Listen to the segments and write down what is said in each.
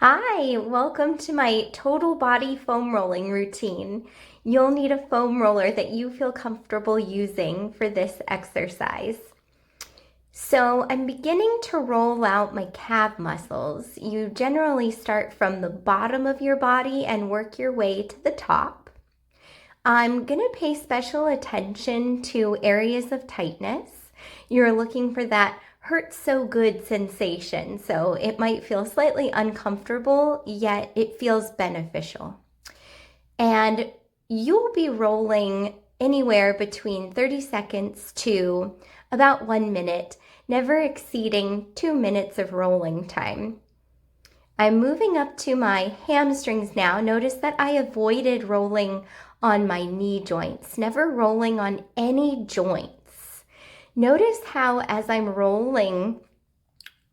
Hi, welcome to my total body foam rolling routine. You'll need a foam roller that you feel comfortable using for this exercise. So I'm beginning to roll out my calf muscles. You generally start from the bottom of your body and work your way to the top. I'm going to pay special attention to areas of tightness. You're looking for that hurts so good sensation, so it might feel slightly uncomfortable, yet it feels beneficial. And you'll be rolling anywhere between 30 seconds to about 1 minute, never exceeding 2 minutes of rolling time. I'm moving up to my hamstrings now. Notice that I avoided rolling on my knee joints, never rolling on any joints. Notice how as I'm rolling,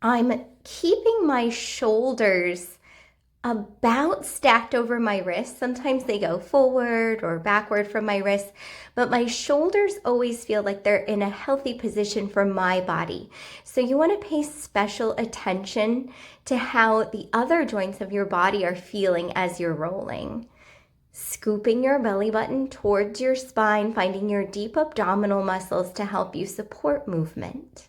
I'm keeping my shoulders about stacked over my wrists. Sometimes they go forward or backward from my wrists, but my shoulders always feel like they're in a healthy position for my body. So you want to pay special attention to how the other joints of your body are feeling as you're rolling. Scooping your belly button towards your spine, finding your deep abdominal muscles to help you support movement.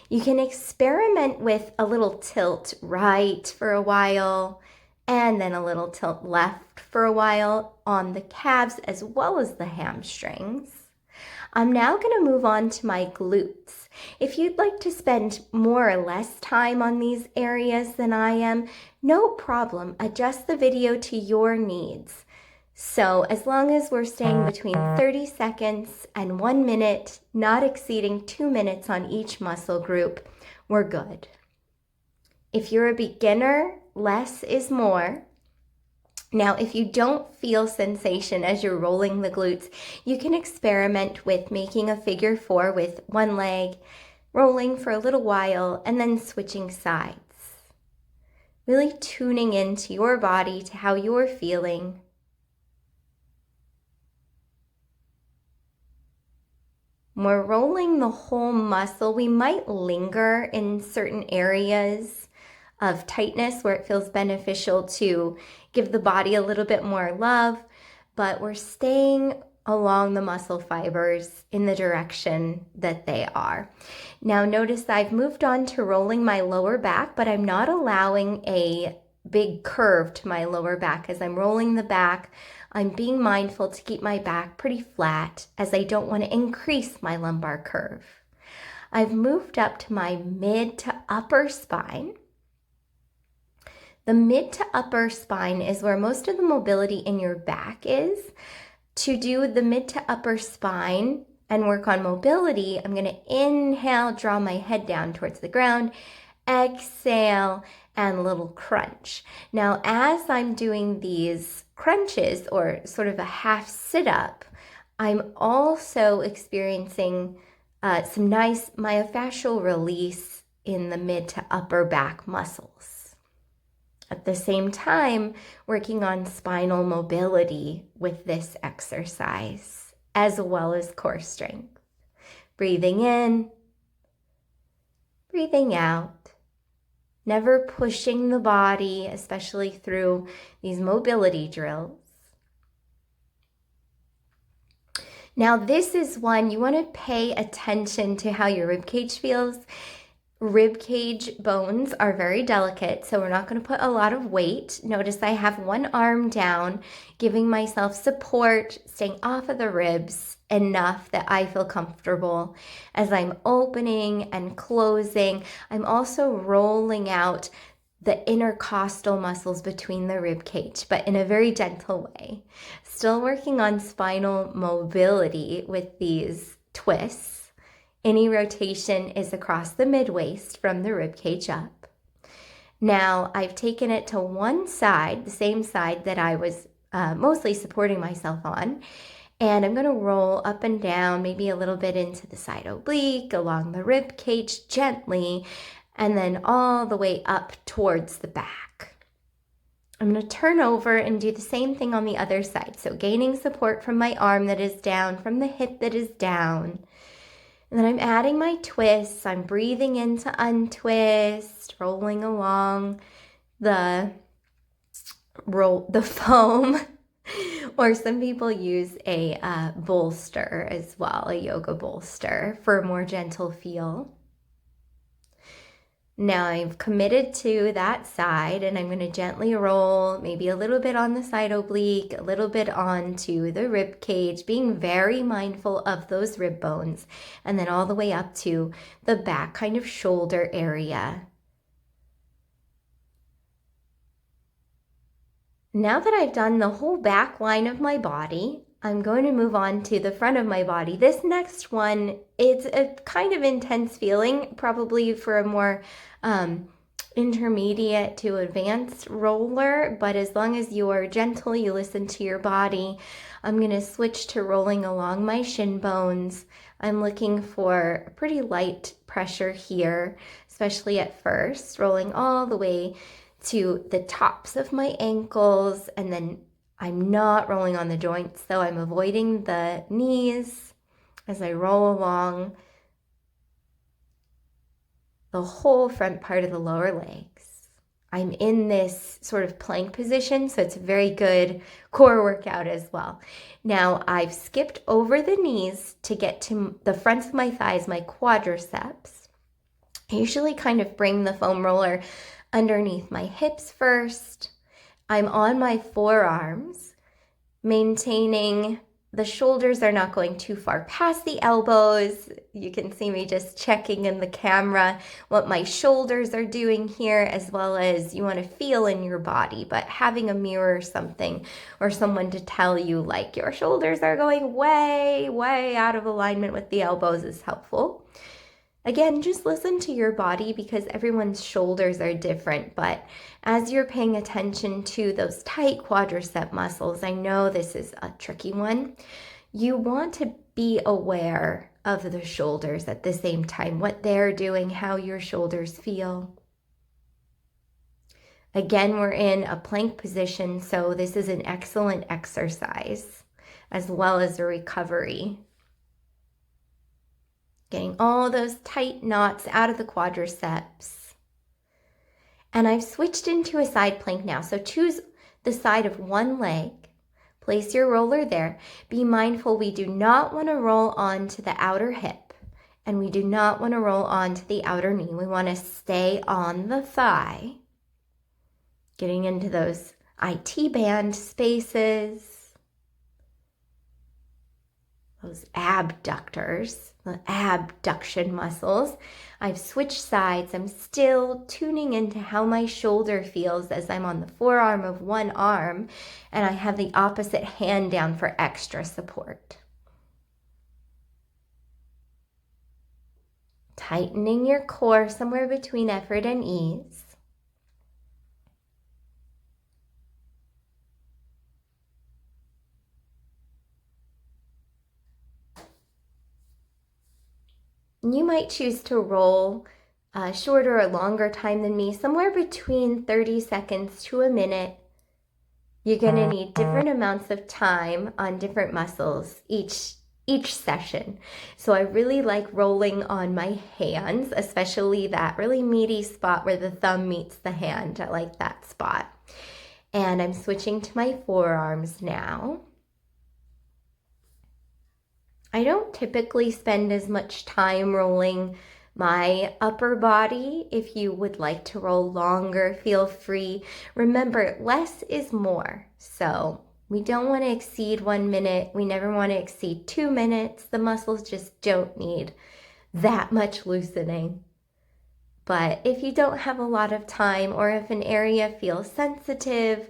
You can experiment with a little tilt right for a while, and then a little tilt left for a while on the calves as well as the hamstrings. I'm now going to move on to my glutes. If you'd like to spend more or less time on these areas than I am, no problem. Adjust the video to your needs. So as long as we're staying between 30 seconds and 1 minute, not exceeding 2 minutes on each muscle group, we're good. If you're a beginner, less is more. Now, if you don't feel sensation as you're rolling the glutes, you can experiment with making a figure 4 with one leg, rolling for a little while, and then switching sides. Really tuning into your body, to how you're feeling. When we're rolling the whole muscle, we might linger in certain areas of tightness where it feels beneficial to give the body a little bit more love, but we're staying along the muscle fibers in the direction that they are. Now notice I've moved on to rolling my lower back, but I'm not allowing a big curve to my lower back. As I'm rolling the back, I'm being mindful to keep my back pretty flat, as I don't want to increase my lumbar curve. I've moved up to my mid to upper spine. The mid to upper spine is where most of the mobility in your back is. To do the mid to upper spine and work on mobility, I'm going to inhale, draw my head down towards the ground, exhale, and a little crunch. Now, as I'm doing these crunches, or sort of a half sit-up, I'm also experiencing some nice myofascial release in the mid to upper back muscles. At the same time, working on spinal mobility with this exercise, as well as core strength. Breathing in, breathing out. Never pushing the body, especially through these mobility drills. Now, this is one you want to pay attention to how your ribcage feels. Ribcage bones are very delicate, so we're not going to put a lot of weight. Notice I have one arm down, giving myself support, staying off of the ribs enough that I feel comfortable. As I'm opening and closing, I'm also rolling out the intercostal muscles between the rib cage, but in a very gentle way. Still working on spinal mobility with these twists. Any rotation is across the mid-waist from the rib cage up. Now I've taken it to one side, the same side that I was mostly supporting myself on, and I'm going to roll up and down, maybe a little bit into the side oblique, along the rib cage gently, and then all the way up towards the back. I'm going to turn over and do the same thing on the other side. So gaining support from my arm that is down, from the hip that is down. And then I'm adding my twists. I'm breathing in to untwist, rolling along the roll the foam, or some people use a bolster as well, a yoga bolster for a more gentle feel. Now I've committed to that side, and I'm going to gently roll, maybe a little bit on the side oblique, a little bit onto the rib cage, being very mindful of those rib bones, and then all the way up to the back kind of shoulder area. Now that I've done the whole back line of my body, I'm going to move on to the front of my body. This next one, it's a kind of intense feeling, probably for a more intermediate to advanced roller, but as long as you are gentle, you listen to your body. I'm going to switch to rolling along my shin bones. I'm looking for a pretty light pressure here, especially at first, rolling all the way to the tops of my ankles, and then I'm not rolling on the joints, so I'm avoiding the knees as I roll along the whole front part of the lower legs. I'm in this sort of plank position, so it's a very good core workout as well. Now I've skipped over the knees to get to the fronts of my thighs, my quadriceps. I usually kind of bring the foam roller underneath my hips first. I'm on my forearms, maintaining the shoulders are not going too far past the elbows. You can see me just checking in the camera what my shoulders are doing here, as well as you want to feel in your body, but having a mirror or something, or someone to tell you like your shoulders are going way, way out of alignment with the elbows is helpful. Again, just listen to your body because everyone's shoulders are different, but as you're paying attention to those tight quadricep muscles, I know this is a tricky one, you want to be aware of the shoulders at the same time, what they're doing, how your shoulders feel. Again, we're in a plank position, so this is an excellent exercise as well as a recovery. Getting all those tight knots out of the quadriceps. And I've switched into a side plank now. So choose the side of one leg. Place your roller there. Be mindful we do not want to roll onto the outer hip. And we do not want to roll onto the outer knee. We want to stay on the thigh. Getting into those IT band spaces. Those abductors, the abduction muscles. I've switched sides. I'm still tuning into how my shoulder feels as I'm on the forearm of one arm, and I have the opposite hand down for extra support. Tightening your core somewhere between effort and ease. You might choose to roll a shorter or longer time than me, somewhere between 30 seconds to a minute. You're going to need different amounts of time on different muscles each session. So I really like rolling on my hands, especially that really meaty spot where the thumb meets the hand. I like that spot. And I'm switching to my forearms now. I don't typically spend as much time rolling my upper body. If you would like to roll longer, feel free. Remember, less is more. So we don't want to exceed 1 minute. We never want to exceed 2 minutes. The muscles just don't need that much loosening. But if you don't have a lot of time, or if an area feels sensitive,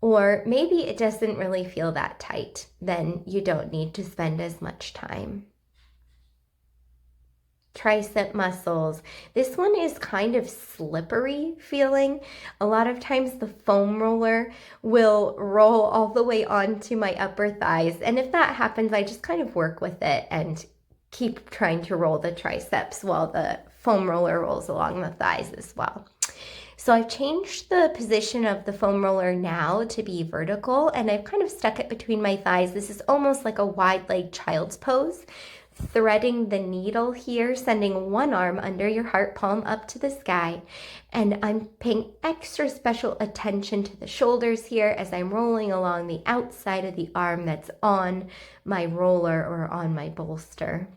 or maybe it doesn't really feel that tight, then you don't need to spend as much time. Tricep muscles. This one is kind of slippery feeling. A lot of times the foam roller will roll all the way onto my upper thighs. And if that happens, I just kind of work with it and keep trying to roll the triceps while the foam roller rolls along the thighs as well. So I've changed the position of the foam roller now to be vertical, and I've kind of stuck it between my thighs. This is almost like a wide leg child's pose. threading the needle here, sending one arm under your heart, palm up to the sky. And I'm paying extra special attention to the shoulders here as I'm rolling along the outside of the arm that's on my roller or on my bolster.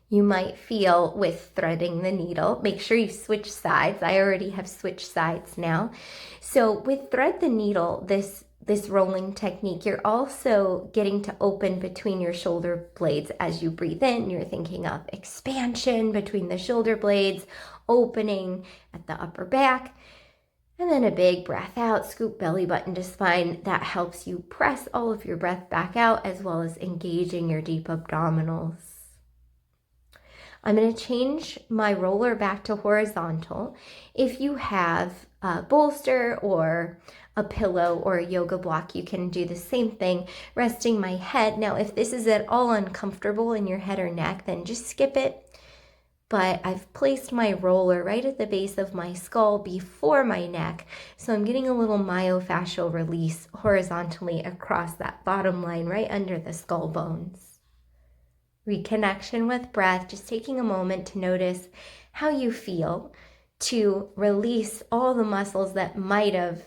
You might feel with threading the needle, make sure you switch sides. I already have switched sides now. So with thread the needle, this rolling technique, you're also getting to open between your shoulder blades as you breathe in. You're thinking of expansion between the shoulder blades, opening at the upper back, and then a big breath out, scoop belly button to spine. That helps you press all of your breath back out as well as engaging your deep abdominals. I'm going to change my roller back to horizontal. If you have a bolster or a pillow or a yoga block, you can do the same thing, resting my head. Now, if this is at all uncomfortable in your head or neck, then just skip it. But I've placed my roller right at the base of my skull before my neck, so I'm getting a little myofascial release horizontally across that bottom line right under the skull bones. Reconnection with breath, just taking a moment to notice how you feel, to release all the muscles that might have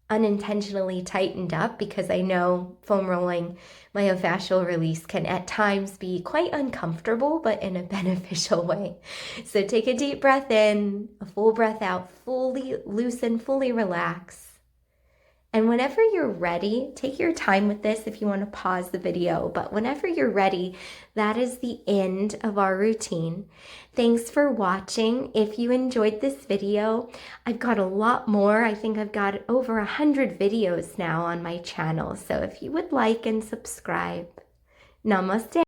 unintentionally tightened up, because I know foam rolling, myofascial release can at times be quite uncomfortable, but in a beneficial way. So take a deep breath in, a full breath out, fully loosen, fully relax. And whenever you're ready, take your time with this if you want to pause the video, but whenever you're ready, that is the end of our routine. Thanks for watching. If you enjoyed this video, I've got a lot more. I think I've got over 100 videos now on my channel. So if you would like and subscribe. Namaste.